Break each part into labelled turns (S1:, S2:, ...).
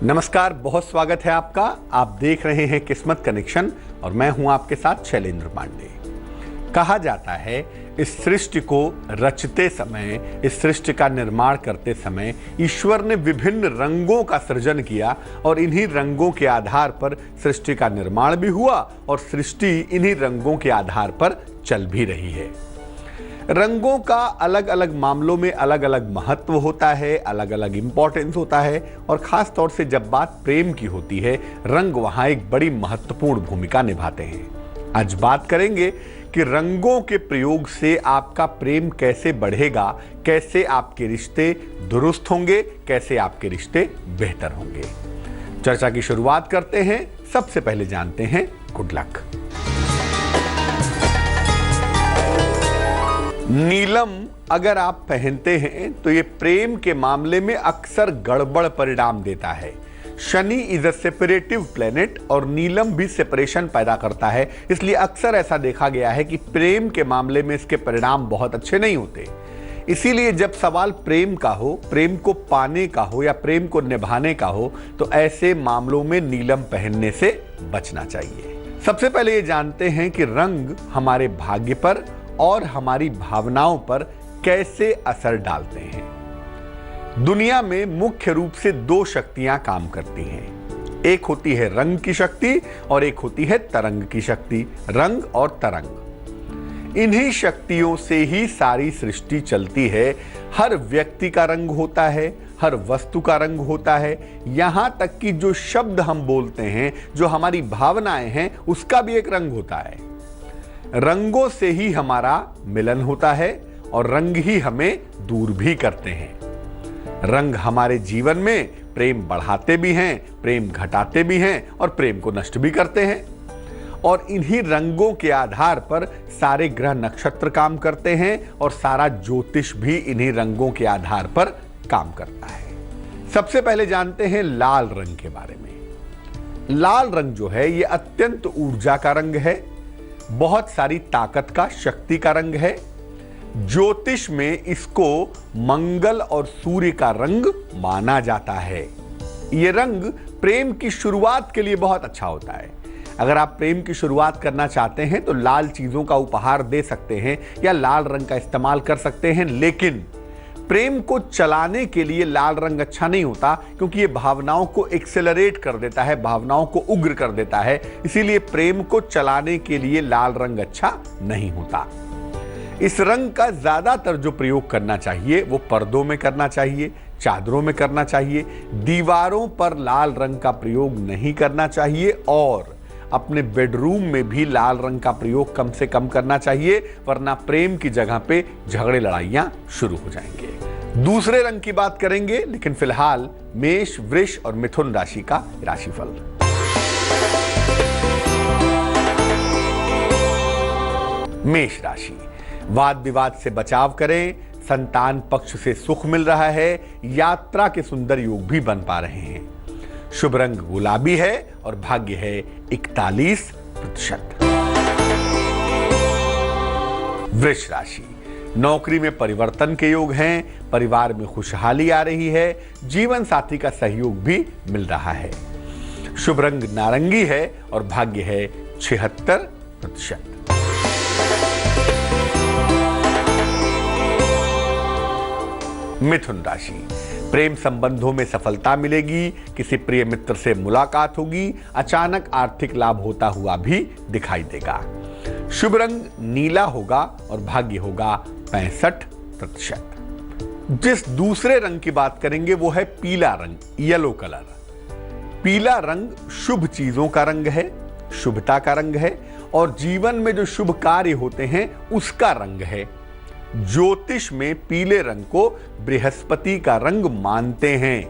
S1: नमस्कार, बहुत स्वागत है आपका। आप देख रहे हैं किस्मत कनेक्शन और मैं हूं आपके साथ शैलेंद्र पांडे। कहा जाता है इस सृष्टि को रचते समय, इस सृष्टि का निर्माण करते समय ईश्वर ने विभिन्न रंगों का सृजन किया और इन्हीं रंगों के आधार पर सृष्टि का निर्माण भी हुआ और सृष्टि इन्हीं रंगों के आधार पर चल भी रही है। रंगों का अलग अलग मामलों में अलग अलग महत्व होता है, अलग अलग इंपॉर्टेंस होता है और खास तौर से जब बात प्रेम की होती है, रंग वहां एक बड़ी महत्वपूर्ण भूमिका निभाते हैं। आज बात करेंगे कि रंगों के प्रयोग से आपका प्रेम कैसे बढ़ेगा, कैसे आपके रिश्ते दुरुस्त होंगे, कैसे आपके रिश्ते बेहतर होंगे। चर्चा की शुरुआत करते हैं। सबसे पहले जानते हैं गुड लक। नीलम अगर आप पहनते हैं तो ये प्रेम के मामले में अक्सर गड़बड़ परिणाम देता है। Shani is a separative planet और नीलम भी सेपरेशन पैदा करता है, इसलिए अक्सर ऐसा देखा गया है कि प्रेम के मामले में इसके परिणाम बहुत अच्छे नहीं होते। इसीलिए जब सवाल प्रेम का हो, प्रेम को पाने का हो या प्रेम को निभाने का हो, तो ऐसे मामलों में नीलम पहनने से बचना चाहिए। सबसे पहले ये जानते हैं कि रंग हमारे भाग्य पर और हमारी भावनाओं पर कैसे असर डालते हैं। दुनिया में मुख्य रूप से दो शक्तियां काम करती हैं। एक होती है रंग की शक्ति और एक होती है तरंग की शक्ति। रंग और तरंग, इन्हीं शक्तियों से ही सारी सृष्टि चलती है। हर व्यक्ति का रंग होता है, हर वस्तु का रंग होता है, यहां तक कि जो शब्द हम बोलते हैं, जो हमारी भावनाएं हैं, उसका भी एक रंग होता है। रंगों से ही हमारा मिलन होता है और रंग ही हमें दूर भी करते हैं। रंग हमारे जीवन में प्रेम बढ़ाते भी हैं, प्रेम घटाते भी हैं और प्रेम को नष्ट भी करते हैं। और इन्हीं रंगों के आधार पर सारे ग्रह नक्षत्र काम करते हैं और सारा ज्योतिष भी इन्हीं रंगों के आधार पर काम करता है। सबसे पहले जानते हैं लाल रंग के बारे में। लाल रंग जो है ये अत्यंत ऊर्जा का रंग है, बहुत सारी ताकत का, शक्ति का रंग है। ज्योतिष में इसको मंगल और सूर्य का रंग माना जाता है। यह रंग प्रेम की शुरुआत के लिए बहुत अच्छा होता है। अगर आप प्रेम की शुरुआत करना चाहते हैं तो लाल चीजों का उपहार दे सकते हैं या लाल रंग का इस्तेमाल कर सकते हैं, लेकिन प्रेम को चलाने के लिए लाल रंग अच्छा नहीं होता, क्योंकि ये भावनाओं को एक्सेलरेट कर देता है, भावनाओं को उग्र कर देता है। इसीलिए प्रेम को चलाने के लिए लाल रंग अच्छा नहीं होता। इस रंग का ज्यादातर जो प्रयोग करना चाहिए वो पर्दों में करना चाहिए, चादरों में करना चाहिए। दीवारों पर लाल रंग का प्रयोग नहीं करना चाहिए और अपने बेडरूम में भी लाल रंग का प्रयोग कम से कम करना चाहिए, वरना प्रेम की जगह पे झगड़े लड़ाइयां शुरू हो जाएंगे। दूसरे रंग की बात करेंगे, लेकिन फिलहाल मेष, वृष और मिथुन राशि का राशिफल। मेष राशि, वाद विवाद से बचाव करें। संतान पक्ष से सुख मिल रहा है। यात्रा के सुंदर योग भी बन पा रहे हैं। शुभ रंग गुलाबी है और भाग्य है 41%। वृष राशि, नौकरी में परिवर्तन के योग हैं, परिवार में खुशहाली आ रही है, जीवन साथी का सहयोग भी मिल रहा है। शुभ रंग नारंगी है और भाग्य है 76%। मिथुन राशि, प्रेम संबंधों में सफलता मिलेगी, किसी प्रिय मित्र से मुलाकात होगी, अचानक आर्थिक लाभ होता हुआ भी दिखाई देगा। शुभ रंग नीला होगा और भाग्य होगा 65%। जिस दूसरे रंग की बात करेंगे वो है पीला रंग, येलो कलर। पीला रंग शुभ चीजों का रंग है, शुभता का रंग है और जीवन में जो शुभ कार्य होते हैं उसका रंग है। ज्योतिष में पीले रंग को बृहस्पति का रंग मानते हैं।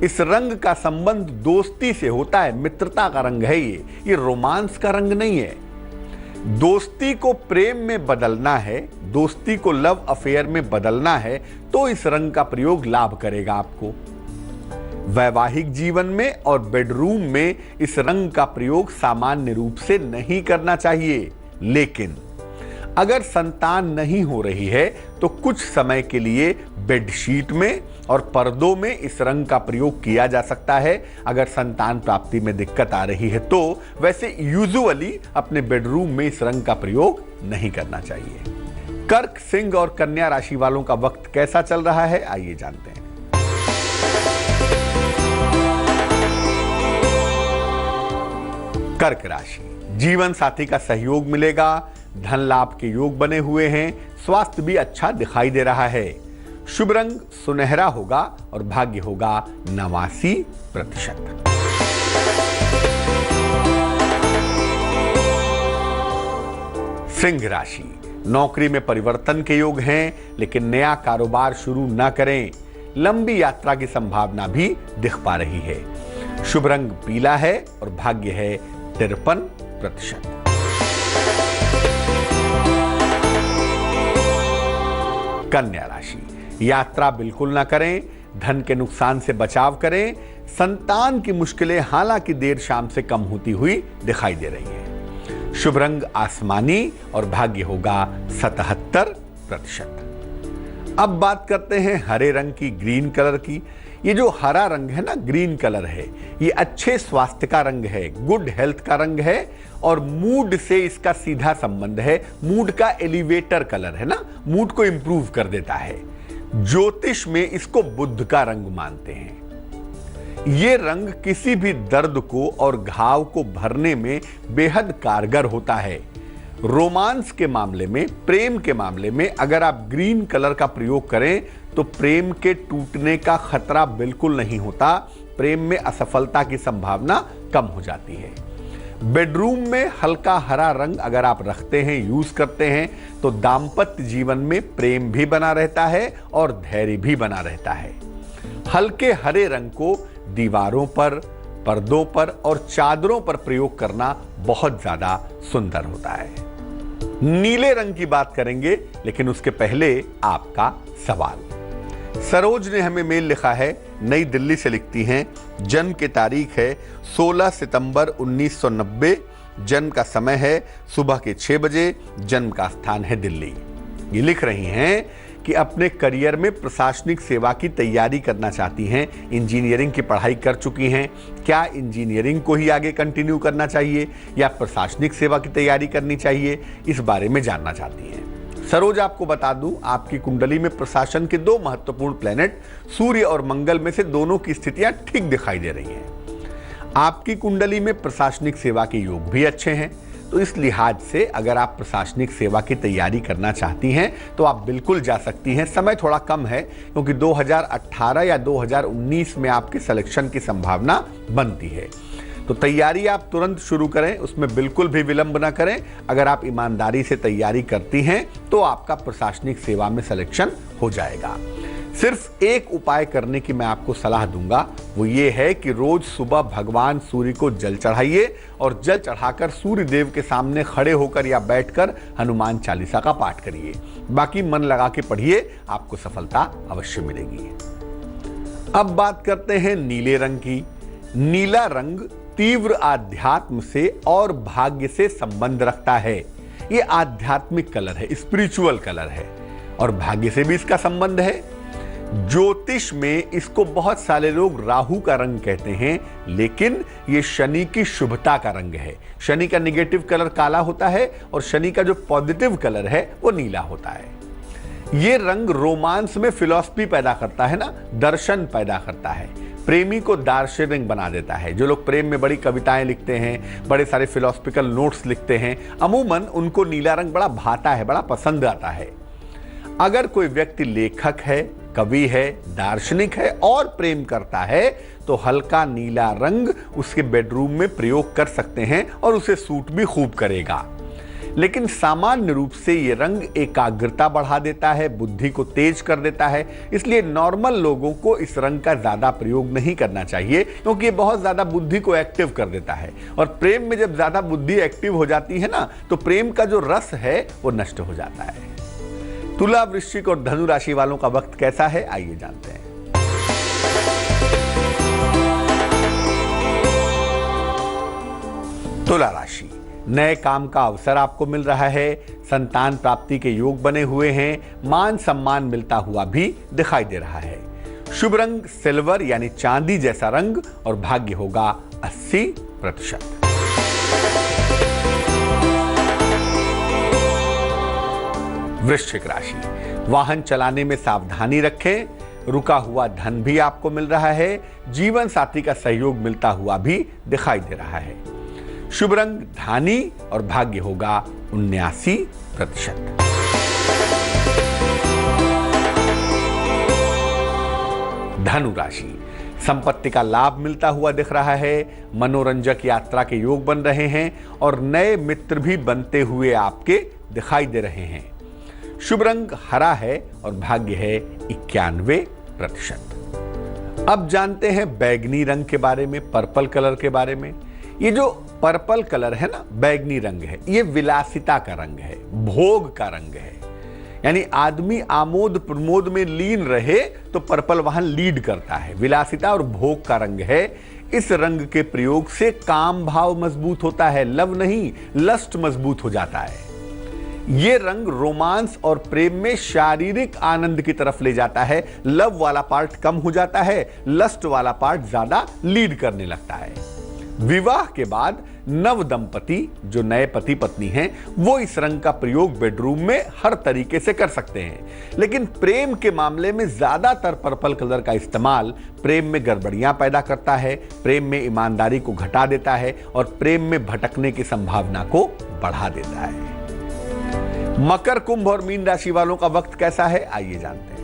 S1: इस रंग का संबंध दोस्ती से होता है, मित्रता का रंग है ये रोमांस का रंग नहीं है। दोस्ती को प्रेम में बदलना है, दोस्ती को लव अफेयर में बदलना है तो इस रंग का प्रयोग लाभ करेगा आपको। वैवाहिक जीवन में और बेडरूम में इस रंग का प्रयोग सामान्य रूप से नहीं करना चाहिए, लेकिन अगर संतान नहीं हो रही है तो कुछ समय के लिए बेडशीट में और पर्दों में इस रंग का प्रयोग किया जा सकता है। अगर संतान प्राप्ति में दिक्कत आ रही है तो वैसे यूजुअली अपने बेडरूम में इस रंग का प्रयोग नहीं करना चाहिए। कर्क, सिंह और कन्या राशि वालों का वक्त कैसा चल रहा है, आइए जानते हैं। कर्क राशि, जीवन साथी का सहयोग मिलेगा, धन लाभ के योग बने हुए हैं, स्वास्थ्य भी अच्छा दिखाई दे रहा है। शुभ रंग सुनहरा होगा और भाग्य होगा 89%। सिंह राशि, नौकरी में परिवर्तन के योग हैं, लेकिन नया कारोबार शुरू न करें। लंबी यात्रा की संभावना भी दिख पा रही है। शुभ रंग पीला है और भाग्य है 53%। कन्या राशि, यात्रा बिल्कुल ना करें, धन के नुकसान से बचाव करें। संतान की मुश्किलें हालांकि देर शाम से कम होती हुई दिखाई दे रही है। शुभ रंग आसमानी और भाग्य होगा 77%। अब बात करते हैं हरे रंग की, ग्रीन कलर की। ये जो हरा रंग है ना, ग्रीन कलर है, ये अच्छे स्वास्थ्य का रंग है, गुड हेल्थ का रंग है और मूड से इसका सीधा संबंध है। मूड का एलिवेटर कलर है ना, मूड को इंप्रूव कर देता है। ज्योतिष में इसको बुध का रंग मानते हैं। ये रंग किसी भी दर्द को और घाव को भरने में बेहद कारगर होता है। रोमांस के मामले में, प्रेम के मामले में अगर आप ग्रीन कलर का प्रयोग करें तो प्रेम के टूटने का खतरा बिल्कुल नहीं होता। प्रेम में असफलता की संभावना कम हो जाती है। बेडरूम में हल्का हरा रंग अगर आप रखते हैं, यूज करते हैं तो दाम्पत्य जीवन में प्रेम भी बना रहता है और धैर्य भी बना रहता है। हल्के हरे रंग को दीवारों पर, पर्दों पर और चादरों पर प्रयोग करना बहुत ज्यादा सुंदर होता है। नीले रंग की बात करेंगे, लेकिन उसके पहले आपका सवाल। सरोज ने हमें मेल लिखा है, नई दिल्ली से लिखती हैं। जन्म की तारीख है 16 सितंबर 1990। जन्म का समय है सुबह के 6 बजे। जन्म का स्थान है दिल्ली। ये लिख रही हैं कि अपने करियर में प्रशासनिक सेवा की तैयारी करना चाहती हैं। इंजीनियरिंग की पढ़ाई कर चुकी हैं। क्या इंजीनियरिंग को ही आगे कंटिन्यू करना चाहिए या प्रशासनिक सेवा की तैयारी करनी चाहिए, इस बारे में जानना चाहती हैं। सरोज, आपको बता दूं, आपकी कुंडली में प्रशासन के 2 महत्वपूर्ण प्लेनेट सूर्य और मंगल में से दोनों की स्थितियां ठीक दिखाई दे रही हैं। आपकी कुंडली में प्रशासनिक सेवा के योग भी अच्छे हैं, तो इस लिहाज से अगर आप प्रशासनिक सेवा की तैयारी करना चाहती हैं तो आप बिल्कुल जा सकती हैं। समय थोड़ा कम है क्योंकि 2018 या 2019 में आपके सिलेक्शन की संभावना बनती है। तो तैयारी आप तुरंत शुरू करें, उसमें बिल्कुल भी विलंब ना करें। अगर आप ईमानदारी से तैयारी करती हैं तो आपका प्रशासनिक सेवा में सिलेक्शन हो जाएगा। सिर्फ एक उपाय करने की मैं आपको सलाह दूंगा, वो ये है कि रोज सुबह भगवान सूर्य को जल चढ़ाइए और जल चढ़ाकर सूर्य देव के सामने खड़े होकर या बैठकर हनुमान चालीसा का पाठ करिए। बाकी मन लगा के पढ़िए, आपको सफलता अवश्य मिलेगी। अब बात करते हैं नीले रंग की। नीला रंग तीव्र आध्यात्म से और भाग्य से संबंध रखता है। ये आध्यात्मिक कलर है, स्पिरिचुअल कलर है और भाग्य से भी इसका संबंध है। ज्योतिष में इसको बहुत सारे लोग राहु का रंग कहते हैं, लेकिन ये शनि की शुभता का रंग है। शनि का निगेटिव कलर काला होता है और शनि का जो पॉजिटिव कलर है वो नीला होता है। ये रंग रोमांस में फिलॉसफी पैदा करता है ना, दर्शन पैदा करता है, प्रेमी को दार्शनिक बना देता है। जो लोग प्रेम में बड़ी कविताएं लिखते हैं, बड़े सारे फिलोसफिकल नोट्स लिखते हैं, अमूमन उनको नीला रंग बड़ा भाता है, बड़ा पसंद आता है। अगर कोई व्यक्ति लेखक है, कवि है, दार्शनिक है और प्रेम करता है तो हल्का नीला रंग उसके बेडरूम में प्रयोग कर सकते हैं और उसे सूट भी खूब करेगा। लेकिन सामान्य रूप से ये रंग एकाग्रता बढ़ा देता है, बुद्धि को तेज कर देता है, इसलिए नॉर्मल लोगों को इस रंग का ज्यादा प्रयोग नहीं करना चाहिए क्योंकि ये बहुत ज्यादा बुद्धि को एक्टिव कर देता है और प्रेम में जब ज्यादा बुद्धि एक्टिव हो जाती है ना तो प्रेम का जो रस है वो नष्ट हो जाता है। तुला, वृश्चिक और धनु राशि वालों का वक्त कैसा है, आइए जानते हैं। तुला राशि, नए काम का अवसर आपको मिल रहा है, संतान प्राप्ति के योग बने हुए हैं, मान सम्मान मिलता हुआ भी दिखाई दे रहा है। शुभ रंग सिल्वर यानी चांदी जैसा रंग और भाग्य होगा 80%। वृश्चिक राशि, वाहन चलाने में सावधानी रखें, रुका हुआ धन भी आपको मिल रहा है, जीवन साथी का सहयोग मिलता हुआ भी दिखाई दे रहा है। शुभ रंग धानी और भाग्य होगा 79%। धनु राशि, संपत्ति का लाभ मिलता हुआ दिख रहा है, मनोरंजक यात्रा के योग बन रहे हैं और नए मित्र भी बनते हुए आपके दिखाई दे रहे हैं। शुभ रंग हरा है और भाग्य है 91%। अब जानते हैं बैगनी रंग के बारे में, पर्पल कलर के बारे में। ये जो पर्पल कलर है ना, बैगनी रंग है, ये विलासिता का रंग है, भोग का रंग है। यानी आदमी आमोद प्रमोद में लीन रहे तो पर्पल वहां लीड करता है। विलासिता और भोग का रंग है। इस रंग के प्रयोग से काम भाव मजबूत होता है, लव नहीं लस्ट मजबूत हो जाता है। ये रंग रोमांस और प्रेम में शारीरिक आनंद की तरफ ले जाता है। लव वाला पार्ट कम हो जाता है, लस्ट वाला पार्ट ज्यादा लीड करने लगता है। विवाह के बाद नव दंपति जो नए पति पत्नी हैं, वो इस रंग का प्रयोग बेडरूम में हर तरीके से कर सकते हैं। लेकिन प्रेम के मामले में ज्यादातर पर्पल कलर का इस्तेमाल प्रेम में गड़बड़ियां पैदा करता है, प्रेम में ईमानदारी को घटा देता है और प्रेम में भटकने की संभावना को बढ़ा देता है। मकर, कुंभ और मीन राशि वालों का वक्त कैसा है, आइए जानते हैं।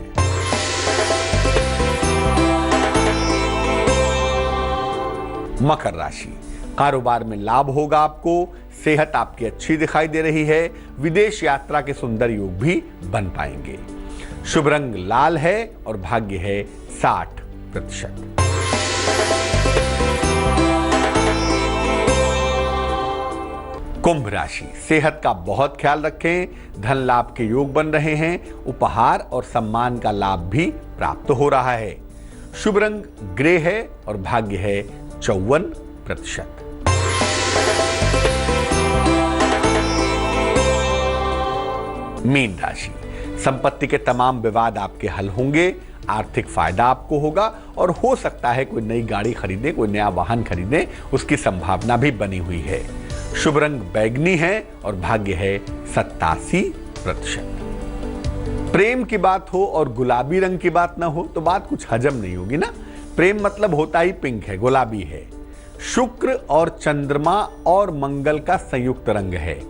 S1: मकर राशि, कारोबार में लाभ होगा आपको, सेहत आपकी अच्छी दिखाई दे रही है, विदेश यात्रा के सुंदर योग भी बन पाएंगे। शुभ रंग लाल है और भाग्य है 60%। कुंभ राशि, सेहत का बहुत ख्याल रखें, धन लाभ के योग बन रहे हैं, उपहार और सम्मान का लाभ भी प्राप्त हो रहा है। शुभ रंग ग्रे है और भाग्य है 54%। मीन राशि, संपत्ति के तमाम विवाद आपके हल होंगे, आर्थिक फायदा आपको होगा और हो सकता है कोई नई गाड़ी खरीदे, कोई नया वाहन खरीदे, उसकी संभावना भी बनी हुई है। शुभ रंग बैगनी है और भाग्य है 87%। प्रेम की बात हो और गुलाबी रंग की बात ना हो तो बात कुछ हजम नहीं होगी ना। प्रेम मतलब होता ही पिंक है, गुलाबी है। शुक्र और चंद्रमा और मंगल का संयुक्त रंग है।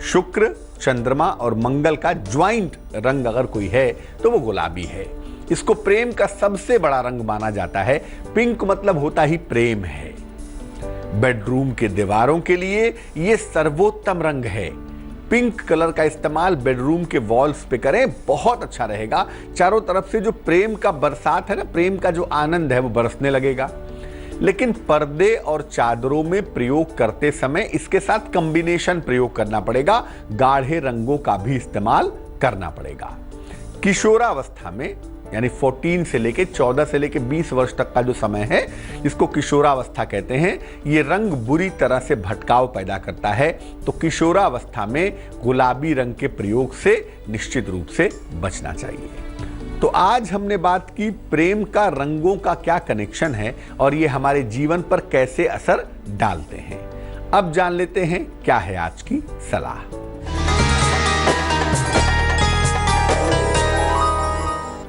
S1: शुक्र, चंद्रमा और मंगल का ज्वाइंट रंग अगर कोई है तो वो गुलाबी है। इसको प्रेम का सबसे बड़ा रंग माना जाता है। पिंक मतलब होता ही प्रेम है। बेडरूम के दीवारों के लिए यह सर्वोत्तम रंग है। पिंक कलर का इस्तेमाल बेडरूम के वॉल्स पे करें, बहुत अच्छा रहेगा। चारों तरफ से जो प्रेम का बरसात है ना, प्रेम का जो आनंद है वो बरसने लगेगा। लेकिन पर्दे और चादरों में प्रयोग करते समय इसके साथ कॉम्बिनेशन प्रयोग करना पड़ेगा, गाढ़े रंगों का भी इस्तेमाल करना पड़ेगा। किशोरावस्था में यानी 14 से लेके 14 से लेके 20 वर्ष तक का जो समय है, इसको किशोरावस्था कहते हैं। ये रंग बुरी तरह से भटकाव पैदा करता है, तो किशोरावस्था में गुलाबी रंग के प्रयोग से निश्चित रूप से बचना चाहिए। तो आज हमने बात की प्रेम का रंगों का क्या कनेक्शन है और ये हमारे जीवन पर कैसे असर डालते हैं। अब जान लेते हैं क्या है आज की सलाह।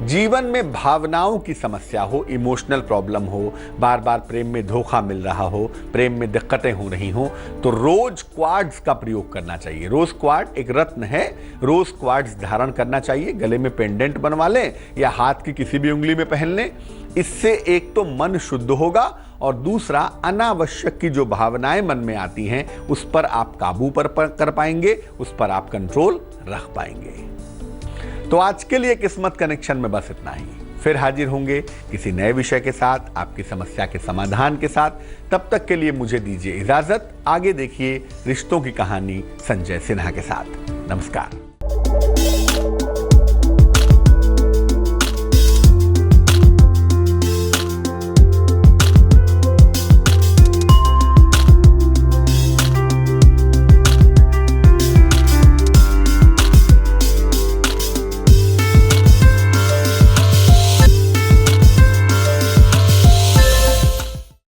S1: जीवन में भावनाओं की समस्या हो, इमोशनल प्रॉब्लम हो, बार बार प्रेम में धोखा मिल रहा हो, प्रेम में दिक्कतें हो रही हो, तो रोज क्वार्ट्ज का प्रयोग करना चाहिए। रोज क्वार्ट्ज एक रत्न है, रोज क्वार्ट्ज धारण करना चाहिए। गले में पेंडेंट बनवा लें या हाथ की किसी भी उंगली में पहन लें। इससे एक तो मन शुद्ध होगा और दूसरा अनावश्यक की जो भावनाएं मन में आती हैं उस पर आप काबू कर पाएंगे, उस पर आप कंट्रोल रख पाएंगे। तो आज के लिए किस्मत कनेक्शन में बस इतना ही। फिर हाजिर होंगे किसी नए विषय के साथ, आपकी समस्या के समाधान के साथ। तब तक के लिए मुझे दीजिए इजाजत। आगे देखिए रिश्तों की कहानी संजय सिन्हा के साथ। नमस्कार।